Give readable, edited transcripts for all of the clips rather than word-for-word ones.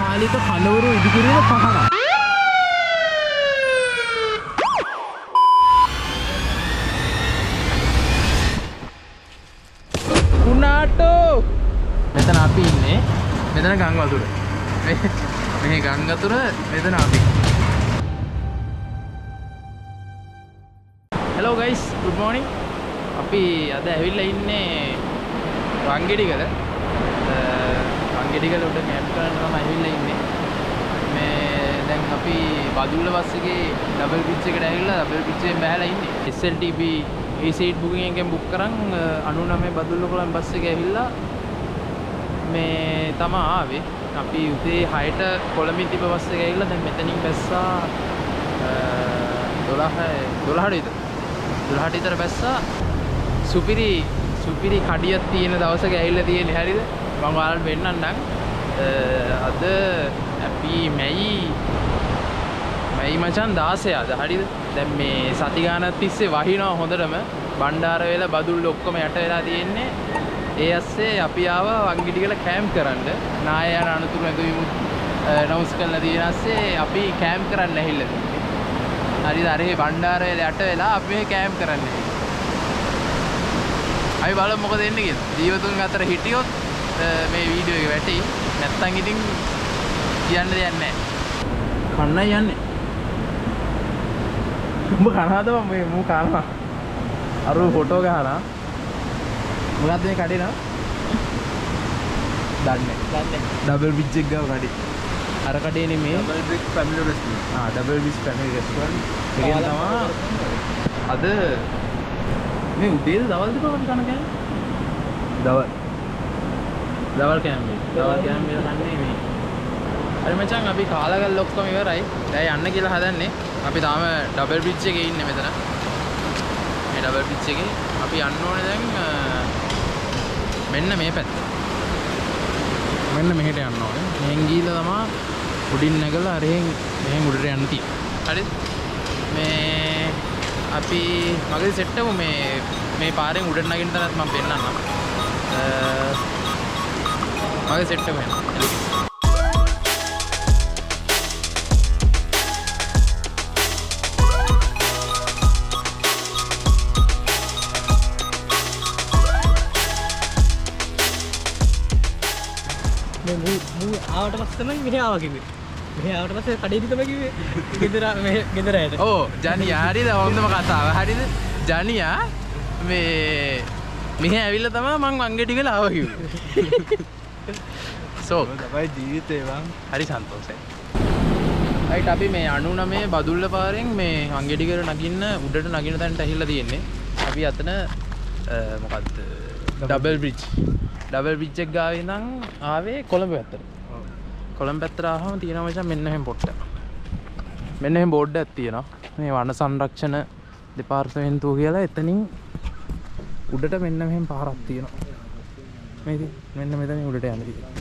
තාවකාලික කඳවුරු ඉදිකිරීම පහන. කුණාටෝ මෙතන අපි ඉන්නේ. මෙතන ගම් වතුර. මේ ගම් වතුර මෙතන අපි. Hello guys, good morning. අපි අද ඇවිල්ලා ඉන්නේ වංගෙඩිගල. වංගෙඩිගල උඩ කැම්ප් කරන්න තමයි ඇවිල්ලා ඉන්නේ. මේ දැන් අපි බදුල්ල බස් එකේ ඩබල් පිච් එකට ඇවිල්ලා ඩබල් පිච් එකෙන් බහලා ඉන්නේ. SLTP ඒ සීට් බුකින් එකෙන් බුක් කරන් 99 බදුල්ල කොළඹ බස් එකේ ඇවිල්ලා මේ තමයි ආවේ. අපි උදේ 6ට කොළඹින් තිබ්බ බස් එකේ ඇවිල්ලා දැන් මෙතනින් බැස්සා 12ට විතර බැස්සා. සුපිරි කඩියක් තියෙන දවසක ඇවිල්ලා තියෙන්නේ. හරිද? මම ඔයාලට වෙන්නන්නම්. අද අපි මැයි මචන් 16 අද. හරිද? දැන් මේ සති ගානක් තිස්සේ වහිනවා හොඳටම. බණ්ඩාර වෙලා බදුල්ල ඔක්කොම යට වෙලා තියෙන්නේ. ඒ ඇස්සේ අපි ආවා වංගෙඩිගල කැම්ප් කරන්න. නාය යන අනතුරු නැතුවිමුත් නවුස් කරලා තියෙන ඇස්සේ අපි කැම්ප් කරන්න ඇවිල්ලා තියෙන්නේ. හරිද? අර මේ බණ්ඩාර වෙලා යට වෙලා අපි මේ කැම්ප් කරන්නේ. අපි බලමු මොකද වෙන්නේ කියලා. ජීවතුන් අතර හිටියොත් මේ වීඩියෝ එක වැටෙයි. නැත්තම් ඉතින් කියන්න දෙයක් නැහැ. කන්නයි යන්නේ. උඹ කනවාද මේ මූ කනවා. අර ෆොටෝ ගහලා. මොකද්ද මේ කඩේ නම? දන්නේ. ඩබල් බ්‍රිජ් එක ගාව කඩේ. අර කඩේ නෙමේ. Double bridge family restaurant. Double bridge family restaurant. ඒකෙන් තමයි අද මේ උදේද දවල්ද කොහොමද කන කෑම? දවල් කෑම කන්නේ මේ. හරි මචං අපි කාලාගල් ඔක්කොම ඉවරයි. දැන් යන්න කියලා හදන්නේ. අපි තාම ඩබල් බ්‍රිජ් එකේ ඉන්නේ මෙතන. මේ ඩබල් බ්‍රිජ් එකේ අපි යන්න ඕනේ දැන් මෙන්න මේ පැත්ත. මෙන්න මෙහෙට යන්න ඕනේ. මෙහෙන් ගිහලා තමයි උඩින් නැගලා අර මෙහෙන් උඩට යන්න තියෙන්නේ. හරිද? මේ අපි මගේ සෙට් එක මේ පාරෙන් උඩට නගින්න තරත් මම පෙන්නන්නම්. මගේ සෙට් එක මෙන්න. මූ ආවට පස්සේ තමයි මෙහෙ ආවා කිව්වේ. මෙහෙ ආවට පස්සේ කඩේදි තමයි කිව්වේ. ගෙදර ඇයට. ඕ ජනියා හරිද? හොඳම කතාව. හරිද? ජනියා මේ මෙහෙ ඇවිල්ලා තමයි මං වංගෙඩිගල ආවා කිව්වේ. සෝ තමයි ජීවිතේ වන්. හරි සන්තෝෂයි. රයිට් අපි මේ 99 බදුල්ල පාරෙන් මේ වංගෙඩිගල නගින්න උඩට නගින තැනට ඇහිලා තියෙන්නේ. අපි අතන මොකද්ද? ඩබල් බ්‍රිජ් එක ගාවේ ඉඳන් ආවේ කොළඹ පැත්තට. කොළඹ පැත්තට ආවම තියෙනවා මචං මෙන්න මෙහෙම පොට්ට. මෙන්න මෙහෙම බෝඩ් එකක් තියෙනවා. මේ වන සංරක්ෂණ දෙපාර්තමේන්තුව කියලා එතනින් උඩට මෙන්න මෙහෙම පාරක් තියෙනවා. මේ ඉතින් මෙන්න මෙතන උඩට යන්න තියෙනවා.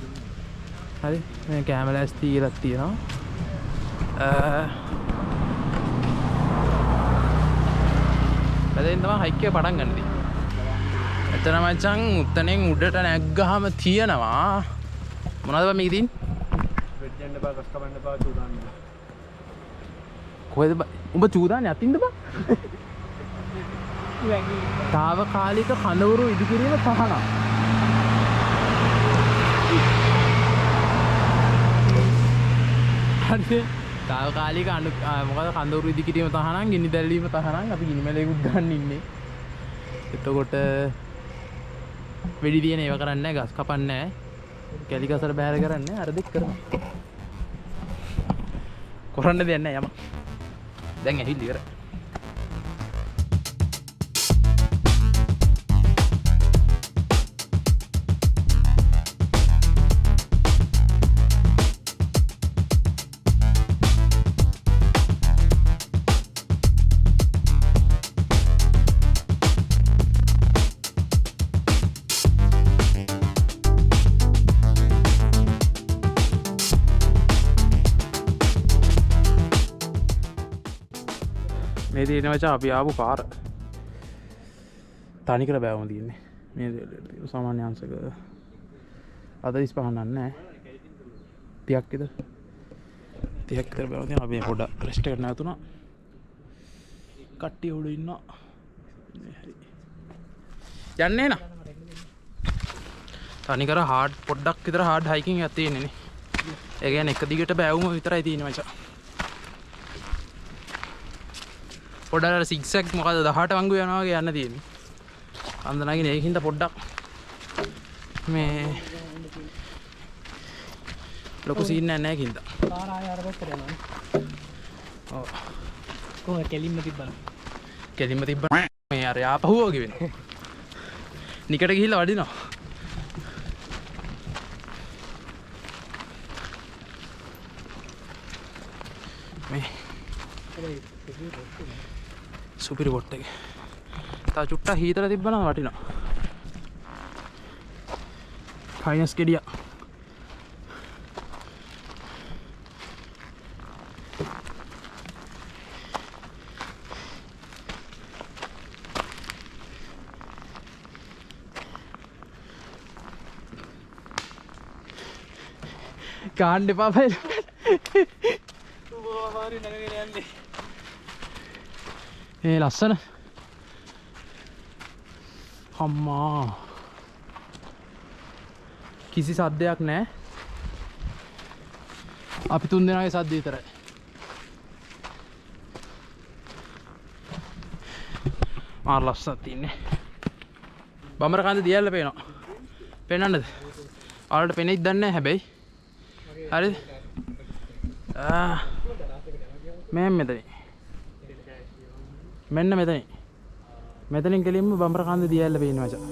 හරි? මේ කැමරාස් තියලා තියෙනවා. බැලෙන් තමයි හයික් එක පටන් ගන්න තියෙන්නේ. එතන මචං උත්තනෙන් උඩට නැග්ගාම තියෙනවා මොනවද බා මේක තියෙන්නේ? වෙඩ් යන්න බා ගස් කපන්න බා චූදාන්න. කොහෙද බා? උඹ චූදාන්නේ අතින්ද බා? තාවකාලික කඳවුරු ඉදිකිරීම පහන. හරි. තාවකාලික මොකද කඳවුරු ඉදිකිරීම තහනම්, ගිනි දැල්වීම තහනම්. අපි ගිනි මැලේකුත් ගන්න ඉන්නේ. එතකොට වෙඩි දින ඒව කරන්නේ නැහැ, ගස් කපන්නේ නැහැ, කැලි ගසට බෑර කරන්නේ නැහැ. අර දෙක කරනවා. කරන්න දෙයක් නැහැ යම. දැන් ඇහිල්ල ඉවරයි. මේ තියෙන මචං අපි ආපු පාර තනිකර බෑවම තියෙන්නේ. මේ සාමාන්‍ය අංශක 45 නැහැ. 30ක් විතර 30ක් විතර බලනවා. දැන් අපි පොඩ්ඩක් රෙස්ට් එකකට නැවතුණා. කට්ටිය උඩ ඉන්නවා. හරි. යන්නේ නා. තනිකර හાર્ඩ් පොඩ්ඩක් විතර හાર્ඩ් හයිකින් එකක් තියෙන්නේ නේ. ඒ කියන්නේ එක දිගට බෑවුම විතරයි තියෙන්නේ මචං. පොඩ්ඩක් සිග්සැග් මොකද 18 වංගු යනවා වගේ යන්න තියෙන්නේ. අන්ද නැගින ඒකින්ද පොඩ්ඩක් මේ ලොකු සීන් නැහැ නේකින්ද. පාර ආය අර පැත්තට යනවා. ඔව්. කොහොම කෙලින්ම තිබ්බන. කෙලින්ම තිබ්බ මේ අර ආපහුව වගේ වෙනවා. නිකට ගිහිල්ලා වඩිනවා. මේ සුපිරි පොට් එක. තා චුට්ටක් හීතල තිබ්බනම් වටිනවා. ෆයිනස් ගෙඩිය. ගාන්න එපා බයි. අමාරු නගගෙන යන්නේ. ඒ ලස්සන. අම්මා. කිසි සද්දයක් නැහැ. අපි තුන් දෙනාගේ සද්ද විතරයි. මාර ලස්සනක් තියෙන්නේ. බඹර කන්ද දියල්ල පේනවා. පේනන්නද? ඔයාලට පේනෙයිද දන්නේ නැහැ හැබැයි. හරිද? මෙතන. මෙන්න මෙතන. මෙතනින් කෙලින්ම බඹර කන්ද දියල්ල පේනවා මචං.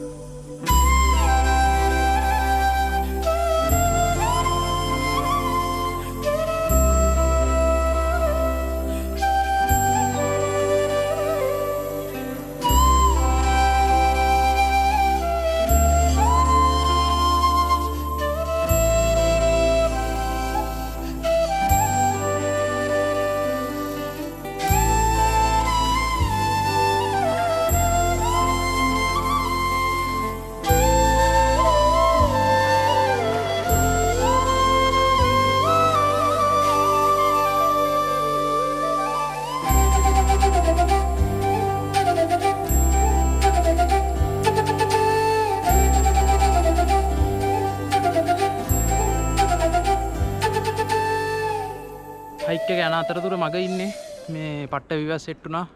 හයික් එක යන අතරතුර මග ඉන්නේ මේ පට්ට විවස් සෙට් වුණා.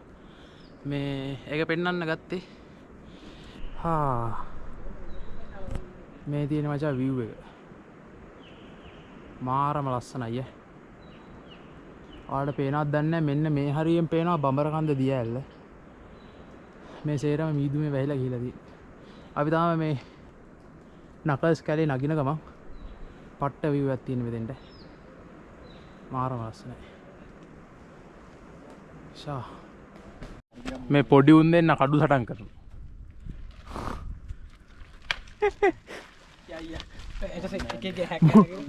මේ ඒක පෙන්වන්න ගත්තේ. මේ තියෙන මචං view එක. මාරම ලස්සනයි ඈ. ඔයාලට පේනවද දන්නේ නැහැ. මෙන්න මේ හරියෙන් පේනවා බඹරකන්ද දිය ඇල්ල. මේ සේරම මීදුමේ වැහිලා ගිහිලා තියෙන්නේ. අපි තාම මේ නකල්ස් කැලේ නගින ගමන් පට්ට view එකක් තියෙන මෙතෙන්ට. මාරම ලස්සනයි. ෂා මේ පොඩි උන් දෙන්න කඩු සටන් කරනවා.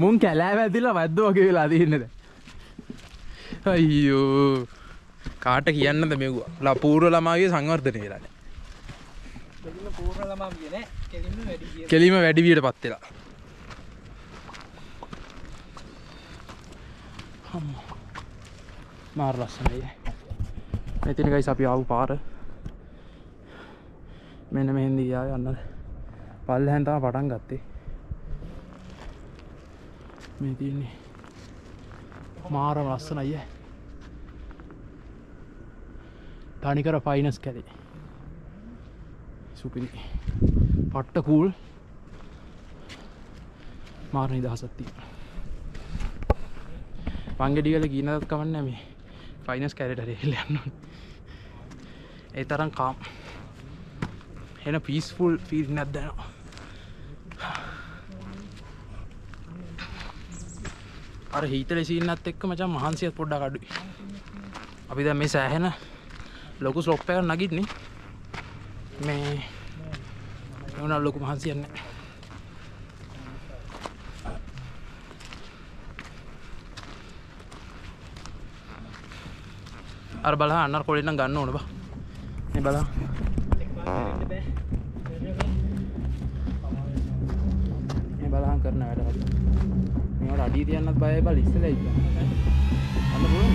මුන් කැලෑව ඇතිලා වැද්දෝ වගේ වෙලා තියෙන්නේ දැන්. අයියෝ කාට කියන්නද මෙව්වා. පූර්ව ළමාගේ සංවර්ධනය වෙලා නැහැ. දෙන්න පූර්ණ ළමා විය නෑ. කෙලින්ම වැඩි විය. කෙලින්ම වැඩි වියටපත් වෙලා. මාර ලස්සනයි. මෙතන ගයිස් අපි ආපු පාර මෙන්න මෙහෙන් ගියා යන්න. පල්ලෙහෙන් තමයි පටන් ගත්තේ. මේ තියෙන්නේ මාරම ලස්සනයි. තනිකර ෆයිනස් කැලේ. සුපිරි. පට්ට කූල්. මාර නිදහසක් තියෙනවා. වංගෙඩිවල ගිනනත් කමන්නේ මේ ෆයිනස් කැලේට හරියට යන්න ඕනේ. ඒ තරම් කාම්. එන පීස්ෆුල් ෆීලින් එකක් දැනෙනවා. අර හීතලේ සීන්නත් එක්ක මචං මහන්සියත් පොඩ්ඩක් අඩුයි. අපි දැන් මේ සෑහෙන ලොකු ස්ලොප් එකක් නගින්නේ. මේ මොනවා ලොකු මහන්සියක් නැහැ. අර බලන්න අන්නර කොලෙන් නම් ගන්න ඕන බා. මේ බලන්න. මේ බලහන් කරන වැඩ. මේවට අඩිය තියන්නත් බයයි බල ඉස්සෙල්ලා ඉන්න. අන්න බලන්න.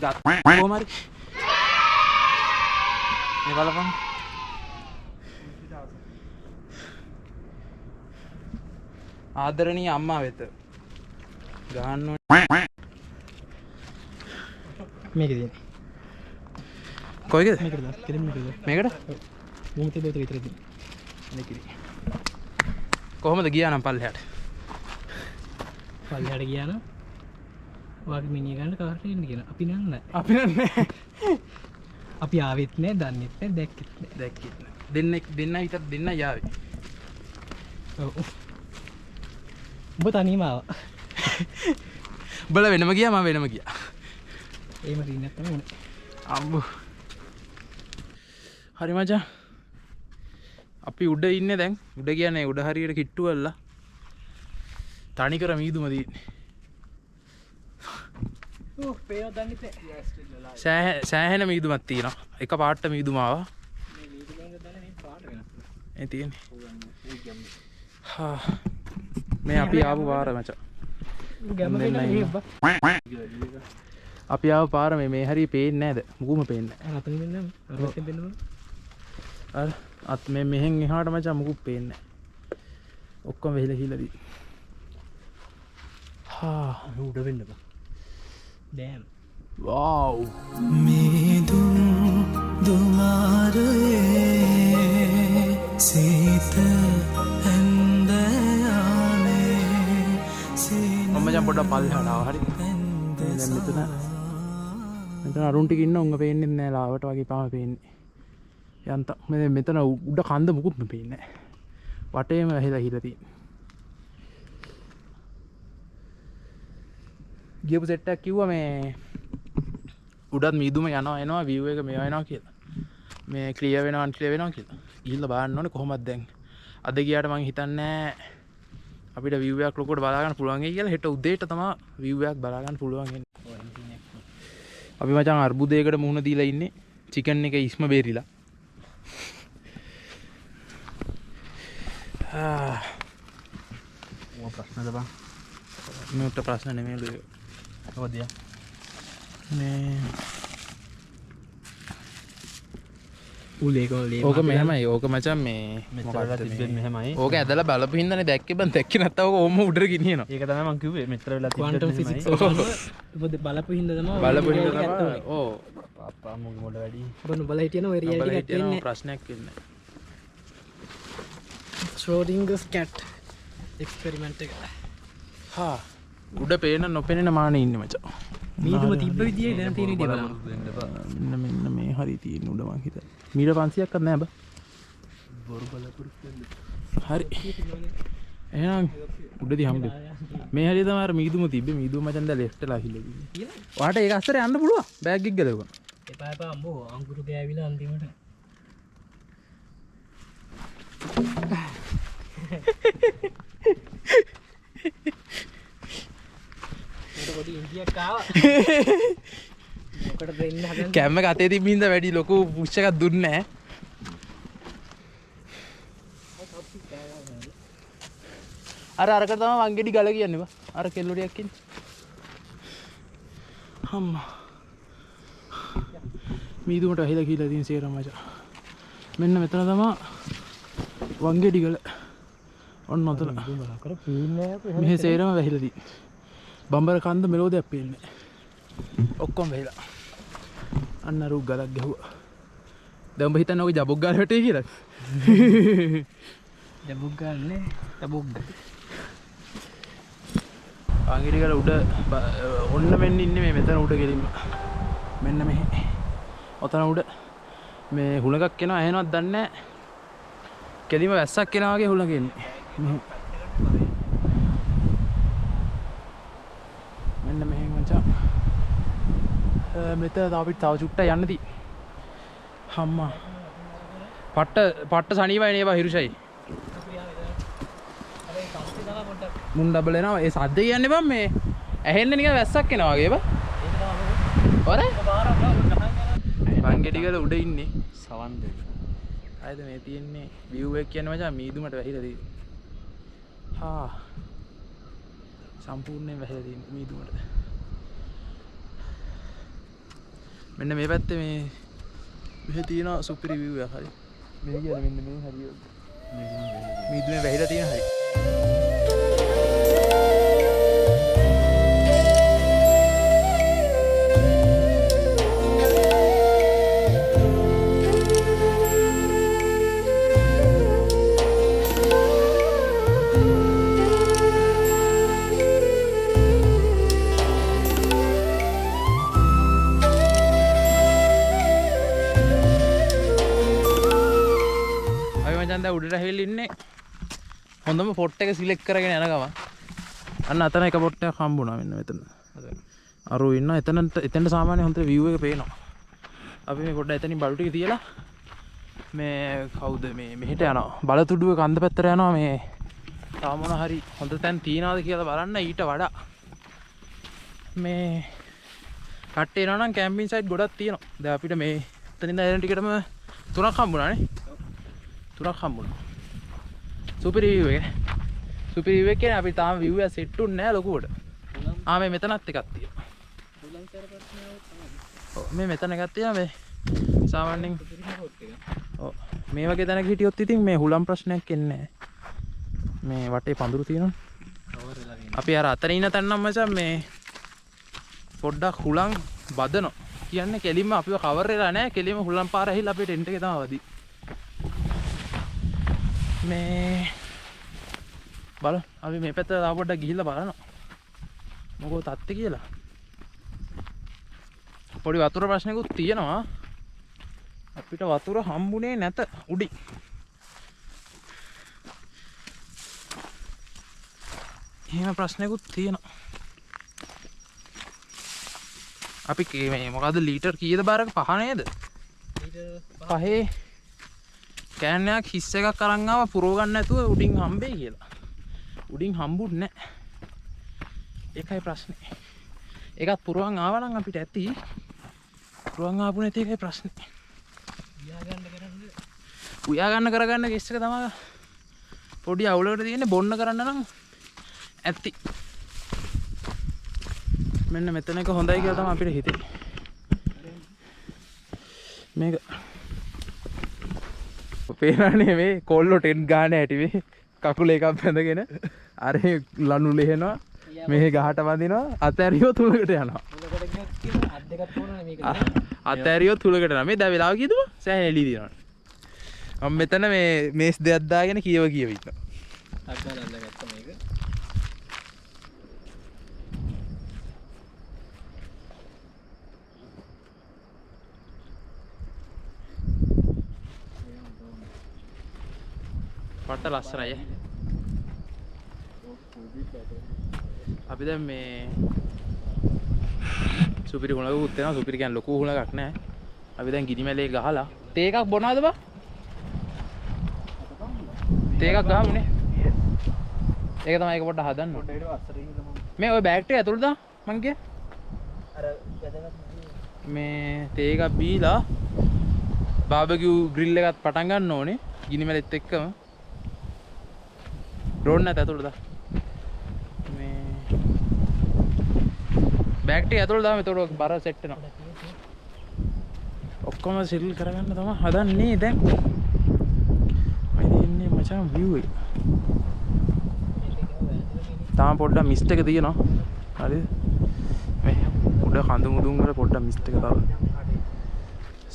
කොහොම හරි මේ බලපන් ආදරණීය අම්මා වෙත ගහන්න මේක දෙන්න. කොයිකද මේකට දාන්න. කෙලින් මේකට දාන්න. මේකට මොහොතේ බෝතල විතර දෙන්න. මේකද කොහොමද ගියා නම් පල්ලෙහාට පල්ලෙහාට ගියා නම් වාගේ මිනිහ ගන්න කාට එන්න කියලා. අපි නෑ. අපි නෑ අපි ආවෙත් නෑ, දන්නෙත් නෑ, දැක්කෙත් නෑ. දැක්කෙත් නෑ. දෙන්න විතර දෙන්න යාවේ. ඔව්. ඔබ තනියම ආවා. බල වෙනම ගියා මම වෙනම ගියා. එහෙම රින්නක් තමයි උනේ. අම්බෝ. හරි මචං. අපි උඩ ඉන්නේ දැන්. උඩ කියන්නේ උඩ හරියට කිට්ටු වෙලා. තනි කර මීදුම දින්නේ. ඔව් පේව දන්නෙත් නෑ. සෑහෙන මීදුමක් තියෙනවා. එක පාටට මීදුම ආවා. මේ මීදුම ගන්න දාලා මේ පාට වෙනස්. ඒ තියෙන්නේ. හා මේ අපි ආපු පාර මචං. ගැම වෙන අපි ආව පාර මේ හරිය පේන්නේ නැද? මුකුම පේන්නේ නැහැ. අතන දෙන්න. අරකින් දෙන්න බෑ. අර අත් මේ මෙහෙන් එහාට මචං මුකුත් පේන්නේ නැහැ. ඔක්කොම වෙහිලා කියලා දී. හා උඩ වෙන්න බෑ. ඩෑම්. වව්. මේදුම් දුමාරයේ සීත ඇන්දයානේ මම මචං පොඩ්ඩක් පල්ලෙහාට ආවා හරි. දැන් මෙතන අරුන් ටික ඉන්න උංග පේන්නේ නැහැ ලාවට වගේ පාම පේන්නේ. යන්ත මෙතන උඩ කන්ද මුකුත් පේන්නේ නැහැ. වටේම වැහිලා හිලා තියෙන්නේ. ගියපු සෙට් එකක් කිව්වා මේ උඩත් මීදුම යනවා එනවා view එක මේවා එනවා කියලා. මේ ක්ලියර් වෙනවා අන්ක්ලියර් වෙනවා කියලා. ගිහිල්ලා බලන්න ඕනේ කොහොමද දැන්. අද ගියාට මං හිතන්නේ අපිට view එකක් ලොකුවට බලා ගන්න පුළුවන් වෙයි කියලා. හෙට උදේට තමයි view එකක් බලා ගන්න පුළුවන් වෙන්නේ. අපි මචං අර්බුදයකට මුහුණ දීලා ඉන්නේ. චිකන් එක ඉස්ම බේරිලා. ප්‍රශ්නද බං? මේකට ප්‍රශ්න නෙමෙයිලු. ඔවදියා. මේ උලේකෝලේ ඕක මෙහෙමයි. ඕක මචං මේ මෙතනලා තිබ්බෙත් මෙහෙමයි. ඕක ඇදලා බලපු හින්දානේ දැක්කේ බං. දැක්කේ නැත්නම් ඕක ඕම උඩට ගෙනියනවා. ඒක තමයි මං කිව්වේ. මෙතන වෙලා තිබ්බෙත් ක්වොන්ටම් ෆිසික්ස් ඔබ බලපු හින්දා තමයි බලපු හින්දා තමයි. ඕ පාපා මොකද මොඩ වැඩි. ඔබ නුඹලා හිටියන ඔය රියැලිටි එකක් වෙන්නේ ප්‍රශ්නයක් වෙන්නේ. ශ්‍රෝඩින්ගර්ස් කැට් එක්ස්පෙරිමන්ට් එක. හා උඩ පේන නොපෙනෙන මානේ ඉන්නේ මචං. මීදුම තිබ්බ විදියේ දැන් තියෙන විදිය බලන්න. මෙන්න මේ හරි තියෙන උඩ මං හිතා. මීටර් 500ක්වත් නෑ බා. බොරු බලපුරුත් වෙන්න. හරි. එහෙනම් උඩදී හම්බෙ. මේ හරිය තමයි අර මීදුම තිබ්බේ. මීදුම මචං දැන් ලෙෆ්ට්ලා හිල්ලේ ඉන්නේ. ඔයාට ඒක අස්තරේ යන්න පුළුවන්. බෑග් එක ගලවගන්න. එපා එපා අම්බෝ අංකුරු ගෑවිලා අන්තිමට. පොඩි ඉන්දියක් ආවා. මොකටද දෙන්න හදන්නේ? කැම්ම එක අතේ තිබ්බ හින්දා වැඩි ලොකු පුෂ් එකක් දුන්නේ නැහැ. අරකට තමයි වංගෙඩි ගල කියන්නේ බා. අර කෙල්ලොඩියක් ඉන්නේ. අම්මා. මීදුමට ඇහිලා කියලා තියෙන සේරම මචං. මෙන්න මෙතන තමයි වංගෙඩි ගල. ඔන්න ඔතන. මෙහි සේරම වැහිලා තියෙන්නේ. බම්බර කන්ද මෙලෝදයක් පේන්නේ. ඔක්කොම වැහිලා. අන්න අර ගලක් ගැහුවා. දැන් ඔබ හිතන්නේ ඔක ජබොක් ගාලා වැටේ කියලා? ජබොක් ගාන්නේ. ජබොක්. වංගෙඩි ගල උඩ ඔන්න මෙන්න ඉන්නේ මේ මෙතන උඩ ගෙලින්ම. මෙන්න මෙහි. ඔතන උඩ මේ හුලඟක් එනවා එහෙනවත් දන්නේ නැහැ. කෙලිම වැස්සක් එනවා වගේ හුලඟ එන්නේ. මෙන්න මෙහෙන් මචං. මෙතන අපිට තව චුට්ටක් යන්න දී. අම්මා. පට්ට සනීපයි නේ බා හිරුෂයි. මුන් ඩබල් එනවා. ඒ සද්ද කියන්නේ බං මේ ඇහෙන්න නිකන් වැස්සක් එනවා වගේ බා. ඔර වංගෙඩිගල උඩ ඉන්නේ. සවන් දෙක. ආයද මේ තියෙන්නේ view එක කියන්නේ මචං මීදුමට වැහිලා තියෙන්නේ. හා සම්පූර්ණයෙන් වැහිලා තියෙන්නේ මීදුමට. මෙන්න මේ පැත්තේ මෙහෙ තියෙන සුපිරි view එක හරි. මේ කියන්නේ මෙන්න මේ හරිය. මීදුමේ වැහිලා තියෙන හරි. දැන් උඩට හැවිලා ඉන්නේ හොඳම පොට් එක සිලෙක්ට් කරගෙන යන ගමන් අන්න අතන එක පොට් එකක් හම්බුණා මෙන්න මෙතන අරෝ ඉන්න එතනට සාමාන්‍ය හොඳ view එක පේනවා අපි මේ පොඩ්ඩක් එතනින් බලු ටික තියලා මේ කවුද මේ මෙහෙට යනවා බලතුඩුව කන්ද පැත්තට යනවා මේ තාම මොන හරි හොඳ තැන් තියනවාද කියලා බලන්න ඊට වඩා මේ කට්ටේ එනවා නම් කැම්පින් සයිට් ගොඩක් තියෙනවා දැන් අපිට මේ එතනින් දැන් ටිකටම 3ක් හම්බුණානේ 3ක් හම්බුණා. සුපිරි view එක. සුපිරි view එක කියන්නේ අපි තාම view එක සෙට් උන්නේ නැහැ ලොකුවට. මේ මෙතනත් එකක් තියෙනවා. ඔව් මේ මෙතන එකක් තියෙනවා මේ සාමාන්‍යයෙන් ඔව් මේ වගේ තැනක හිටියොත් ඉතින් මේ හුලම් ප්‍රශ්නයක් එන්නේ නැහැ. මේ වටේ පඳුරු තියෙනවා. අපි අර අතන ඉන්න තැන නම් මචං මේ පොඩ්ඩක් හුලම් බදනවා. කියන්නේ කෙලින්ම අපිව කවර් වෙලා නැහැ. කෙලින්ම හුලම් පාර ඇහිලා අපේ ටෙන්ට් එකේ තමයි වදින්නේ. මේ බලන්න අපි මේ පැත්තට ආව පොඩ්ඩක් ගිහිල්ලා බලනවා මොකෝ තත්ත්වය කියලා පොඩි වතුර ප්‍රශ්නකුත් තියෙනවා අපිට වතුර හම්බුනේ නැත උඩින් එහෙම ප්‍රශ්නකුත් තියෙනවා අපි මේ මොකද්ද ලීටර් කීයද බාරක 5 නේද ලීටර් 5 කෑනයක් හිස් එකක් අරන් ආවා පුරව ගන්න නැතුව උඩින් හම්බෙයි කියලා. උඩින් හම්බුන්නේ නැහැ. ඒකයි ප්‍රශ්නේ. ඒකත් පුරවන් ආවා නම් අපිට ඇති. පුරවන් ආපු නැති එකයි ප්‍රශ්නේ. උයා ගන්න කරගන්න කෙස් එක තමයි පොඩි අවුලකට තියෙන්නේ බොන්න කරන්න නම් ඇති. මෙන්න මෙතන එක හොඳයි කියලා තමයි අපිට හිතෙන්නේ. මේක පේනනේ මේ කොල්ලෝ ටෙන්ට් ගන්න ඇටි මේ කකුල එකක් බැඳගෙන අර ලනු ලෙහෙනවා මෙහෙ ගහට වදිනවා අතෑරියෝ තුලකට යනවා අතෑරියෝ තුලකට යනවා මේ දැන් වෙලාව කීයද සෑහෙන එළි දිනනවා මම මෙතන මේ මේස් දෙයක් දාගෙන කියව ඉන්නවා අග්ගලල්ල ගත්ත මේක පට ලස්සනයි අපි දැන් මේ සුපිරි හුණකුත් වෙනවා සුපිරි කියන්නේ ලොකු හුණක් නෑ අපි දැන් ගිනිමැලේ ගහලා තේ එකක් බොනවද බා තේ එකක් ගහමුනේ ඒක තමයි ඒක පොඩ්ඩක් හදන්න මේ ওই බෑග් ටික ඇතුළට දාන්න මං කිය අර මේ තේ එකක් බීලා බාබකියු ග්‍රිල් එකත් පටන් ගන්න ඕනේ ගිනිමැලෙත් එක්කම ඩ්‍රෝන් නැත ඇතුළට දා මේ බෑග් ටික ඇතුළට දාම එතකොට බර සෙට් වෙනවා ඔක්කොම සිල් කරගන්න තමයි හදන්නේ දැන් මම ඉන්නේ මචං view එක තාම පොඩ්ඩක් මිස්ට් එක තියෙනවා හරිද මේ උඩ කඳු මුදුන් වල පොඩ්ඩක් මිස්ට් එක තව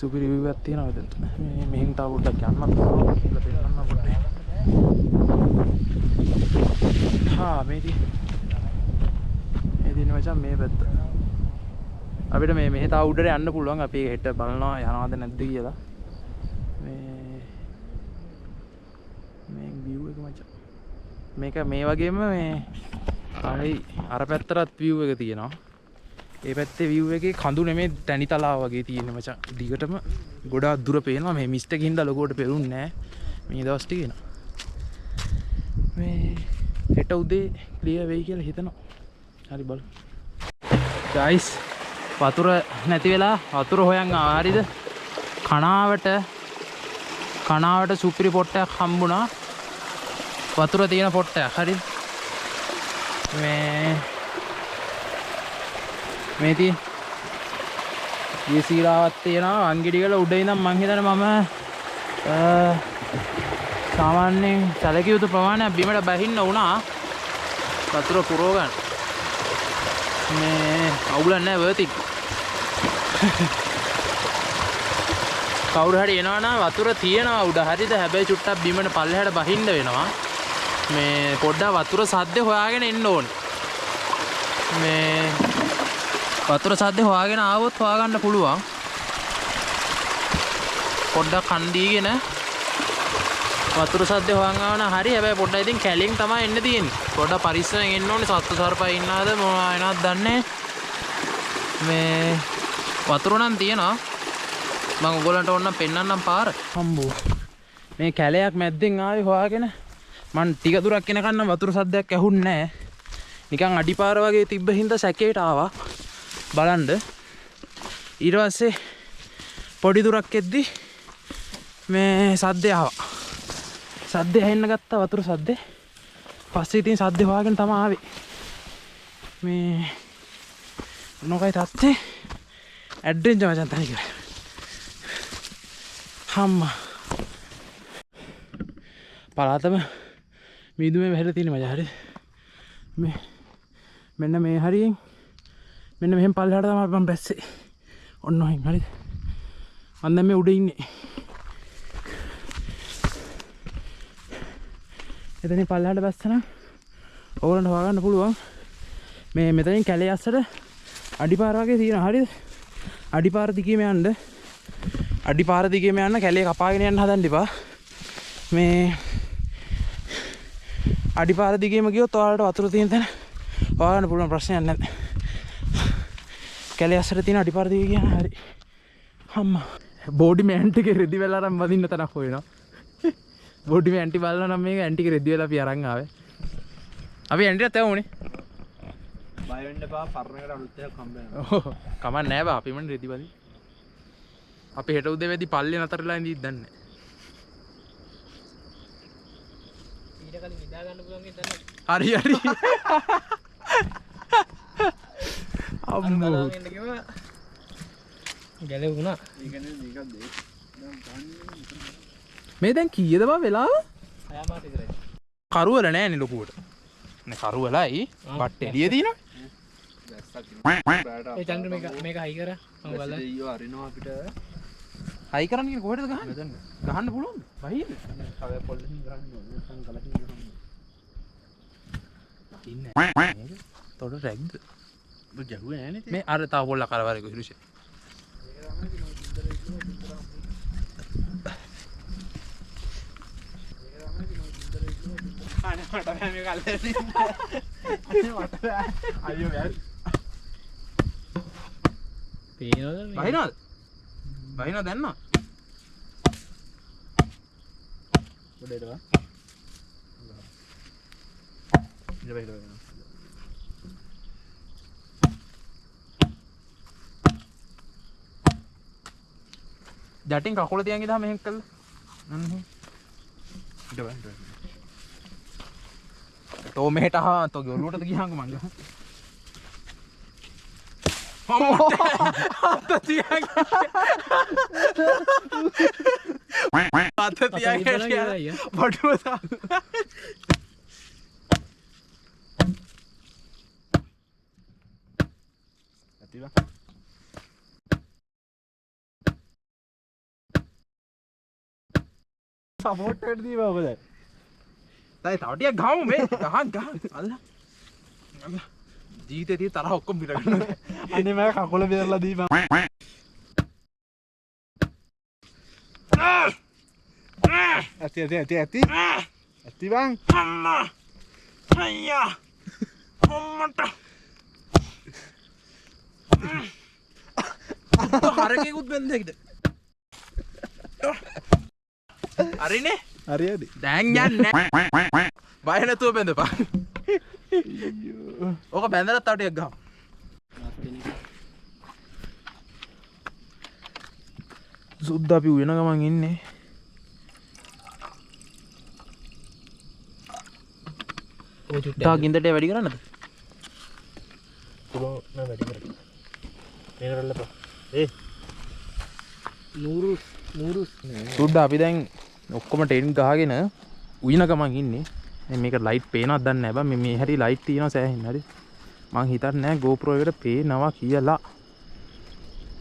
සුපිරි view එකක් තියෙනවා දැන් මේ මෙහෙන් තව පොඩ්ඩක් යන්නත් පුළුවන් කියලා පෙන්නන්න පොඩ්ඩක් මේ දින මචං මේ පැත්ත අපිට මේ මෙහෙ තා උඩට යන්න පුළුවන් අපි හෙට බලනවා යනවාද නැද්ද කියලා මේ view එක මචං මේක මේ වගේම මේ තමයි අර පැත්තටත් view එක තියෙනවා ඒ පැත්තේ view එකේ කඳු නෙමෙයි තැනි තලාව වගේ තියෙන මචං දිගටම ගොඩාක් දුර පේනවා මේ මිස්ට් එකකින් හින්දා ලොකෝට පෙරුන්නේ නැහැ මේ දවස් ටික එනවා මේ හෙට උදේ ක්ලියර් වෙයි කියලා හිතනවා හරි බලමු ගයිස් වතුර නැති වෙලා වතුර හොයන් ආවා හරිද කනාවට සුපිරි පොට්ටයක් හම්බුණා වතුර තියෙන පොට්ටයක් හරිද මේ තියෙන සීලාවක් තියෙනවා වංගෙඩිවල උඩ ඉඳන් මං හිතන්නේ මම සාමාන්‍යයෙන් සැලකිය යුතු ප්‍රමාණයක් බිමට බහින්න වුණා වතුර පුරව ගන්න මේ අවුලක් නැහැ worth it කවුරු හරි එනවා නම් වතුර තියෙනවා උඩ හරිද හැබැයි චුට්ටක් බිමට පල්ලෙහාට බහින්න වෙනවා මේ පොඩ්ඩක් වතුර සද්දේ හොයාගෙන එන්න ඕනේ මේ වතුර සද්දේ හොයාගෙන ආවොත් හොයාගන්න පුළුවන් පොඩ්ඩක් කන් දීගෙන වතුර සද්දේ හොයන් ආවන හරි හැබැයි පොඩ්ඩක් ඉතින් කැලෙන් තමයි එන්න තියෙන්නේ පොඩ්ඩක් පරිස්සමෙන් එන්න ඕනේ සත්තු සර්පා ඉන්නවද මොනවා එනවද දන්නේ මේ වතුර නම් තියෙනවා මම ඔයගොල්ලන්ට ඕනනම් පෙන්නන්නම් පාර හම්බෝ මේ කැලයක් මැද්දෙන් ආවේ හොයාගෙන මං ටික දුරක් යනකන් නම් වතුර සද්දයක් ඇහුන්නේ නැහැ නිකන් අඩිපාර වගේ තිබ්බ හින්දා සැකේට ආවා බලන්න ඊට පස්සේ පොඩි දුරක් එද්දි මේ සද්දේ ආවා සද්දේ ඇහෙන්න ගත්තා වතුර සද්දේ පස්සේ ඉතින් සද්දේ හොයාගෙන තමයි ආවේ මේ මොකයි තාත්තේ ඇඩ්වෙන්චර් මචං තනි කියලා හම්මා පලාතම මීදුමේ වැහලා තියෙන මචං හරි මේ මෙන්න මේ හරියෙන් මෙන්න මෙහෙම පල්ලෙහාට තමයි මම බැස්සේ ඔන්න ඔහෙන් හරිද මම දැන් මේ උඩ ඉන්නේ එතනින් පල්ලෙහාට බැස්සනම් ඕගොල්ලන්ට හොයාගන්න පුළුවන් මේ මෙතනින් කැලේ අස්සට අඩිපාර වගේ තියෙනවා හරිද අඩිපාර දිගේම යන්න කැලේ කපාගෙන යන්න හදන්න එපා මේ අඩිපාර දිගේම ගියොත් ඔයාලට වතුර තියෙන තැන හොයාගන්න පුළුවන් ප්‍රශ්නයක් නැහැ කැලේ අස්සට තියෙන අඩිපාර දිගේ ගියා හරි අම්මා බෝඩි මෑන්ට් එකේ රෙදි වෙලා අරන් වදින්න තනක් හොයනවා බෝඩි මේ ඇන්ටි බලනවා නම් මේක ඇන්ටි රෙදි වෙලා අපි අරන් ආවේ අපි ඇන්ටිට තැවුනේ බය වෙන්න එපා පරණකට අලුත් එකක් හම්බ වෙනවා ඔව් කමක් නැහැ බා අපි මන් රෙදි බලි අපි හෙට උදේ වෙදි පල්ලේ නතරලා ඉඳිත් දන්නේ ඊට කලින් නිදා ගන්න පුළුවන් ගේ දන්නේ හරි අම්මෝ ගැලවුණා මේ දැන් කීයද බා වෙලාව 6 මාස ඉතරයි කරුවල නෑනේ ලොකුවට නේ කරුවලයි බට් එළිය දිනනවා ඒ චන්ද්‍ර මේක හයි කර මම බලලා අයියෝ අරිනවා අපිට හයි කරන්න කියන කොහෙටද ගහන්න පුළුවන්ද බහින්න කව පොල්ලෙන් ගහන්න ඕනේ නැත්නම් ගලකින් ගහන්න ඉන්නේ තොඩ රැග්ද ඔබ ගැහුවේ නෑනේ මේ අර තව පොල්ල කරවරේ කොහිරුෂ අනේ මට මේ කල්ලේ අයියෝ බෑ පේනවද බහිනවද දැන්න ගොඩේටවා ජටින් කකුල තියන් ඉඳලා මෙහෙක් කළා අන්න ඊට බෑ තෝ මෙහෙට ආවා තෝ ගොළුවටද ගියාංග මං ගහ අත තියන් බඩුව දාලා ඇතිවා සපෝට් එකට දීවා ඔබ දැන් තව ටිකක් ගහමු මේ ගහන් අල්ල ජීවිතේදී තරහ ඔක්කොම පිරගන්න අනේ මම කකුල බෙදලා දීපන් ඇති බං අම්මා අයියා අම්මට හරකෙකුත් බෙන්දෙක්ද හරිනේ හරියද දැන් යන්නේ බය නැතුව බෙන්දපන් ඕක බැඳලා තව ටිකක් ගහමු සුද්ද අපි උයන ගමන් ඉන්නේ. ඔය චුට්ටක් තා ගින්දරට වැඩි කරන්නද? පුළුවන් නෑ වැඩි කරගන්න. මේක රල්ලපා. නූරු සුද්ද අපි දැන් ඔක්කොම ටෙන්ට් ගහගෙන උයන ගමන් ඉන්නේ. දැන් මේක ලයිට් පේනවද දන්නේ නැහැ බං. මේ හැටි ලයිට් තියෙනවා සෑහෙන්න හරි. මං හිතන්නේ නැහැ GoPro එකට පේනවා කියලා.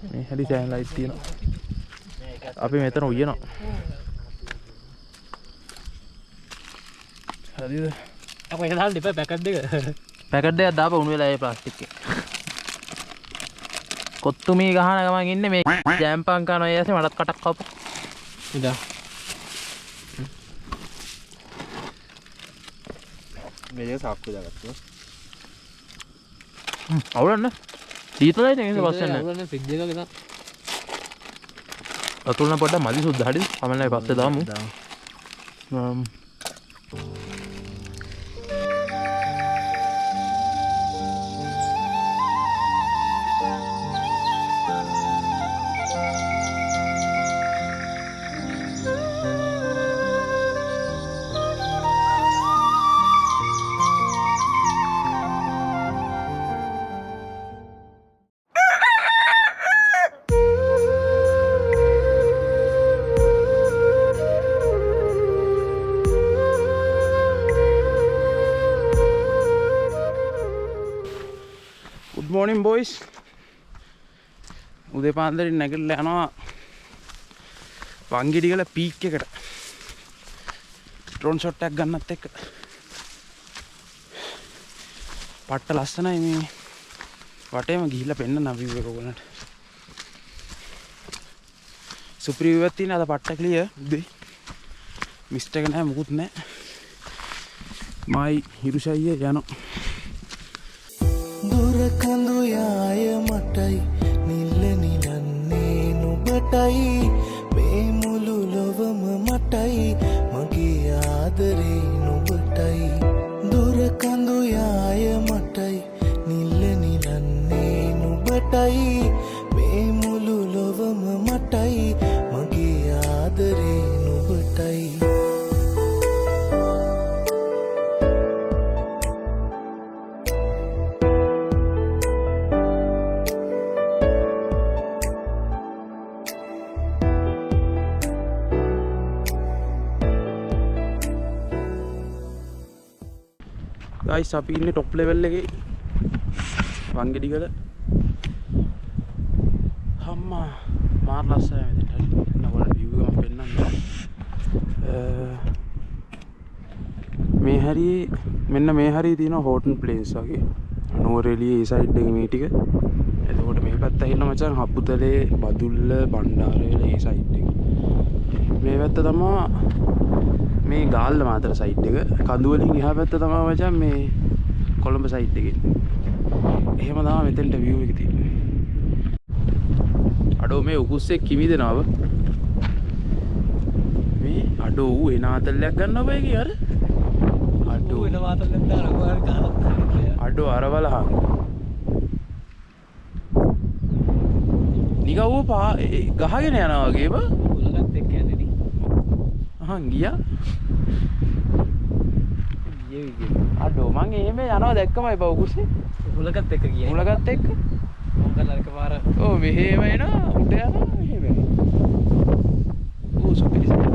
මේ හැටි සෑහෙන ලයිට් තියෙනවා. අපි මෙතන උයනවා. හරිද? අපෝ ඒක දාන්න දෙපා පැකට් දෙක. පැකට් එකක් දාපන් උණු වෙලා ඒ ප්ලාස්ටික් එක. කොත්තු මේ ගහන ගමන් ඉන්නේ මේ ජෑම්පන් කනවා ඊයසේ මටත් කටක් කවපු. ඉදා. මේක සාක්කුව දාගත්තා. අවුලන්න. සීතලයි නේ ඒක පස්සේ නේ. අවුලන්න ෆ්‍රිජ් එකක දාන්න. අතුල්න පොඩ්ඩක් මදි සුද්ද හරිද? කමන්නේ පස්සේ දාමු. Good morning boys. උදේ පාන්දරින් නැගිටලා යනවා වංගිඩිගල පීක් එකට. ඩ්‍රෝන් ෂොට් එකක් ගන්නත් එක්ක. පට්ට ලස්සනයි මේ වටේම ගිහිල්ලා පෙන්නන view එක ඔයගොල්ලන්ට. සුපිරි view එකක් තියෙන අද පට්ට ක්ලියර් උදේ. මිස්ට් එක නැහැ මුකුත් නැහැ. මයි හිරුෂයිය යනවා. දුරකඳු යාය මටයි නිල්ල නිලන්නේ නුබටයි මේ මුළු ලොවම මටයි මගේ ආදරේ නුබටයි දුරකඳු යාය මටයි නිල්ල නිලන්නේ නුබටයි මේ මුළු ලොවම මටයි මගේ ආදරේ නුබටයි guys අපි ඉන්නේ টොප් ලෙවල් එකේ වංගෙඩිගල අම්මා මාර ලස්සනයි මෙතන හරි නවල view එක මම පෙන්නන්නම් මේ හරියේ මෙන්න මේ හරියේ තියෙන හෝටන් ප්ලේස් වගේ නුවරඑළියේ ඒ සයිඩ් එකේ මේ ටික එතකොට මේ පැත්ත ඇහිලා මචං හප්පුතලේ බදුල්ල බණ්ඩාරවල ඒ සයිඩ් එක මේ පැත්ත තමයි මේ ගාල්ල මාතර සයිඩ් එක කඳු වලින් එහා පැත්ත තමයි මචං මේ කොළඹ සයිඩ් එකේ. එහෙම තමයි මෙතෙන්ට view එක තියෙන්නේ. අඩෝ මේ උකුස්සේ කිමි දෙනවව. මේ අඩෝ ඌ එන ආතල්ලයක් ගන්නව ඒකේ අර. අඩෝ වෙන වාතලෙන් දාලා කොහරි ගහලා. අඩෝ අර බලහන්. නිකව් ගහගෙන යනවා වගේ බා. උලගත් එක්ක යන්නේ නේ. අහන් ගියා. අඩෝ මං එහෙම යනවා දැක්කමයි බා උකුස්සේ. උලගත් එක්ක ගියා. මුලගත් එක්ක මොංගල් අරක පාර. ඔව් මෙහෙම එනවා උඩ යනවා මෙහෙම එනවා. ඌ සුපිරි සයිඩ්.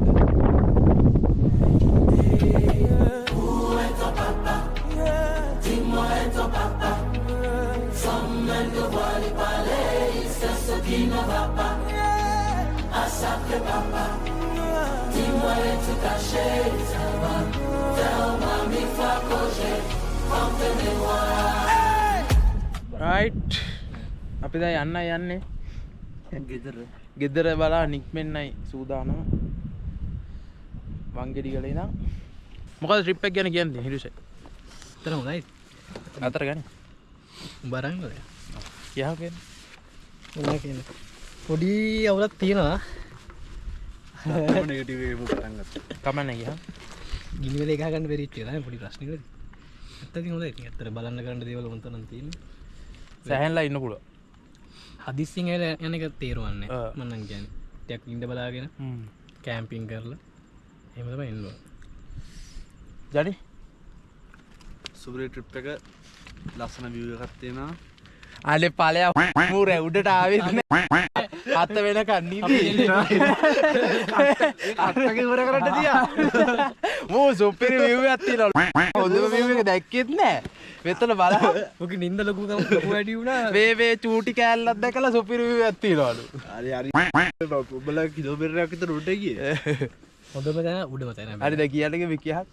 right අපි දැන් යන්නේ ගෙදර බලා නික්මෙන්නයි සූදානම වංගෙඩිගල ඉඳන් මොකද ට්‍රිප් එක ගැන කියන්නේ හිරුෂේ එතන හොඳයි අතර ගන්නේ උඹ අරන් ගියා යහ කියන්නේ මොනවා කියන්නේ පොඩි අවුලක් තියෙනවා නෙගටිව් එක පටන් ගත්තා කමන්නේ ගියා ගිනි වල එක ගන්න බැරි ඉච්චේ තමයි පොඩි ප්‍රශ්නයකදී ඇත්තටම හොඳයි ඉතින් ඇත්තට බලන්න කරන්න දේවල් මොන්තරම් තියෙනවා සෑහෙන්ලා ඉන්න පුළුවන් හදිස්සියෙන් යන එක තේරවන්නේ මම නම් කියන්නේ රාත්‍රියක් ඉඳ බලාගෙන කෑම්පින් කරලා එහෙම තමයි එන්න ඕන. ජනි සුපිරි ට්‍රිප් එක ලස්සන view එකක් තියෙනවා. අනේ ඵලයා මූර උඩට ආවෙත් නෑ. අත වෙනකන් නිදි. අටක ඉවර කරන්න තියා. මූ සුපිරි view එකක් තියෙනවා. හොඳම view එක දැක්කෙත් නෑ. මෙතන බලන්න. ඔක නින්ද ලොකු වැඩි වුණා. වේ චූටි කෑල්ලක් දැකලා සුපිරි view එකක් තියෙනවලු. හරි ඔබලා කිලෝමීටරයක් විතර උඩට ගියේ. හොඳම තැන උඩම තැන. හරි දැන් කියන්නක විකියහක්.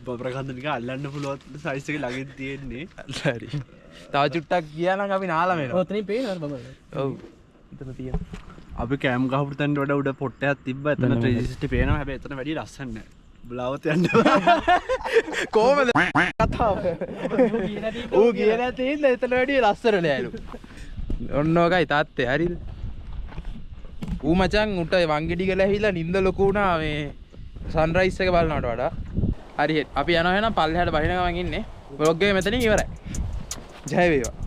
ප්‍රකාශනික අල්ලන්න පුළුවන් සයිස් එක ළඟින් තියෙන්නේ. හරි. තව චුට්ටක් ගියා නම් අපි නාලම එනවා. ඔතනින් පේනවද බබල? ඔව්. එතන තියෙන. අපි කෑම් ගහපු තැනට වඩා උඩ පොට්ටයක් තිබ්බා. එතන 360 පේනවා. හැබැයි එතන වැඩි ලස්සන නෑ. බලාවත යන්න. කොහමද කතාව? ඌ ගියේ නැති ඉඳ එතන වැඩි ලස්සන නෑලු. ඔන්න ඔකයි තාත්තේ හරිද? ඌ මචං උට වංගෙඩි ගල ඇහිලා නිින්ද ලොකු වුණා මේ සන්රයිස් එක බලනවට වඩා. හරි අපි යනවා එහෙනම් පල්ලෙහාට බහින ගමන් ඉන්නේ. vlog එක මෙතනින් ඉවරයි. ජය වේවා.